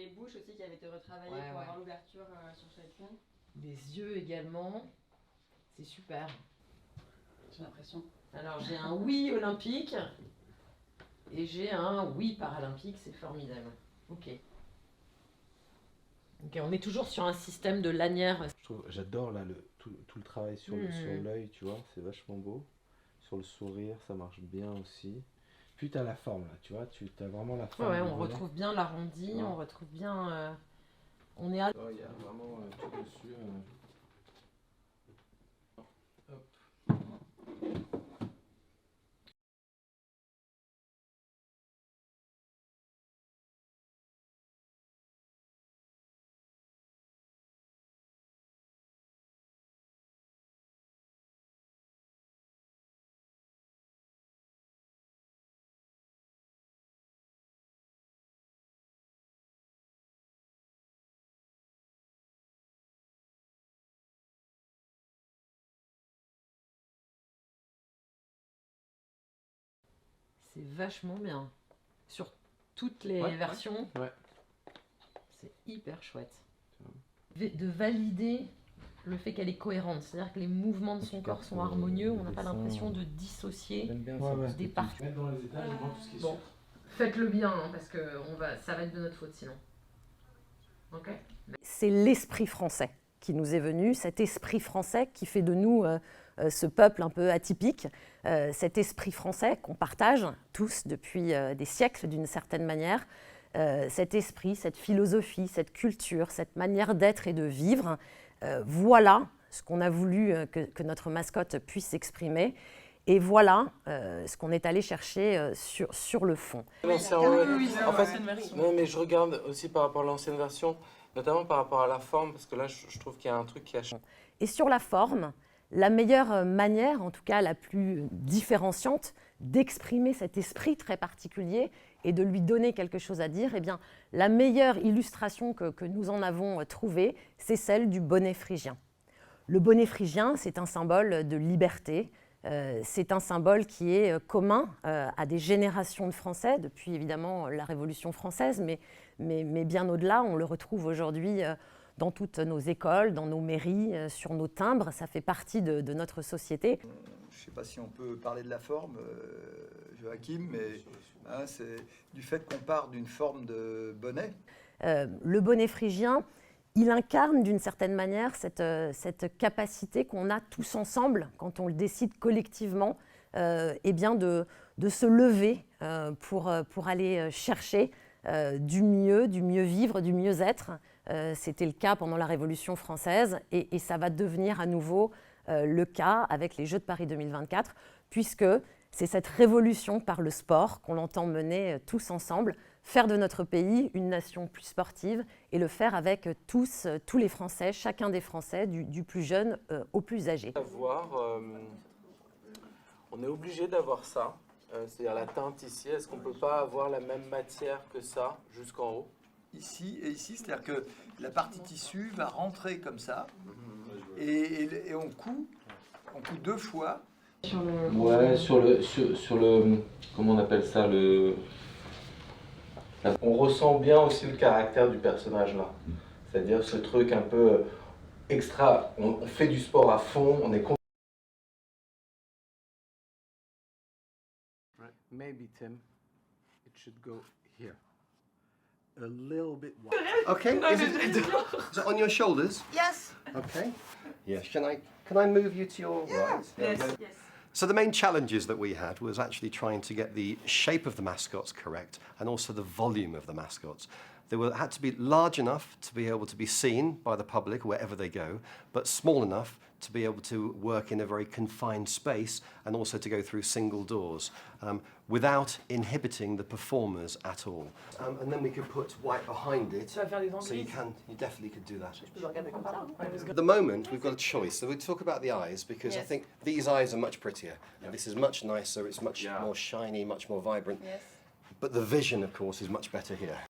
les bouches aussi qui avaient été retravaillées Ouais, pour ouais. avoir l'ouverture sur chacune. Les yeux également. C'est super. J'ai l'impression. Alors j'ai un oui olympique et j'ai un oui paralympique, c'est formidable. Ok. Ok, on est toujours sur un système de lanière. J'adore là tout le travail sur l'œil, tu vois, c'est vachement beau. Sur le sourire, ça marche bien aussi. Puis t'as la forme là, tu vois, tu as vraiment la forme. Ouais, on retrouve bien l'arrondi, Ouais. on retrouve bien. On est à. Il y a vraiment tout dessus. Hop. C'est vachement bien. Sur toutes les Ouais, versions, ouais. c'est hyper chouette. De valider le fait qu'elle est cohérente, c'est-à-dire que les mouvements de son corps sont harmonieux, on n'a pas l'impression de dissocier des parties. Mettre dans les étages, on voit tout ce qui est Bon, faites-le bien, hein, parce que ça va être de notre faute sinon. Ok. C'est l'esprit français qui nous est venu, cet esprit français qui fait de nous ce peuple un peu atypique, cet esprit français qu'on partage tous depuis des siècles d'une certaine manière, cet esprit, cette philosophie, cette culture, cette manière d'être et de vivre, voilà ce qu'on a voulu que notre mascotte puisse exprimer. Et voilà ce qu'on est allé chercher sur le fond. En fait, non, mais je regarde aussi par rapport à l'ancienne version, notamment par rapport à la forme, parce que là, je trouve qu'il y a un truc qui a changé. Et sur la forme, la meilleure manière, en tout cas la plus différenciante, d'exprimer cet esprit très particulier et de lui donner quelque chose à dire, eh bien, la meilleure illustration que nous en avons trouvée, c'est celle du bonnet phrygien. Le bonnet phrygien, c'est un symbole de liberté. C'est un symbole qui est commun à des générations de Français, depuis évidemment la Révolution française, mais bien au-delà, on le retrouve aujourd'hui dans toutes nos écoles, dans nos mairies, sur nos timbres, ça fait partie de notre société. Je ne sais pas si on peut parler de la forme, Joachim, mais hein, c'est du fait qu'on part d'une forme de bonnet. Le bonnet phrygien, il incarne d'une certaine manière cette capacité qu'on a tous ensemble, quand on le décide collectivement, eh bien de se lever pour aller chercher du mieux vivre, du mieux être. C'était le cas pendant la Révolution française et ça va devenir à nouveau le cas avec les Jeux de Paris 2024, puisque c'est cette révolution par le sport qu'on entend mener tous ensemble, faire de notre pays une nation plus sportive et le faire avec tous les Français, chacun des Français, du plus jeune au plus âgé. On est obligé d'avoir ça, c'est-à-dire la teinte ici. Est-ce qu'on ne peut pas avoir la même matière que ça jusqu'en haut? Ici et ici, c'est-à-dire que la partie tissu va rentrer comme ça et on coud deux fois. Ouais, sur le comment on appelle ça, on ressent bien aussi le caractère du personnage là. C'est-à-dire ce truc un peu extra, on fait du sport à fond, on est content. Right, maybe Tim, it should go here. A little bit wide. Okay, is it on your shoulders? Yes. Okay. Yes. Can I move you to your right? Yes. So the main challenges that we had was actually trying to get the shape of the mascots correct and also the volume of the mascots. They had to be large enough to be able to be seen by the public wherever they go, but small enough to be able to work in a very confined space and also to go through single doors without inhibiting the performers at all. And then we could put white behind it, so you definitely could do that. At the moment, we've got a choice. So we talk about the eyes because I think these eyes are much prettier. And this is much nicer, it's much more shiny, much more vibrant. Yes. But the vision, of course, is much better here.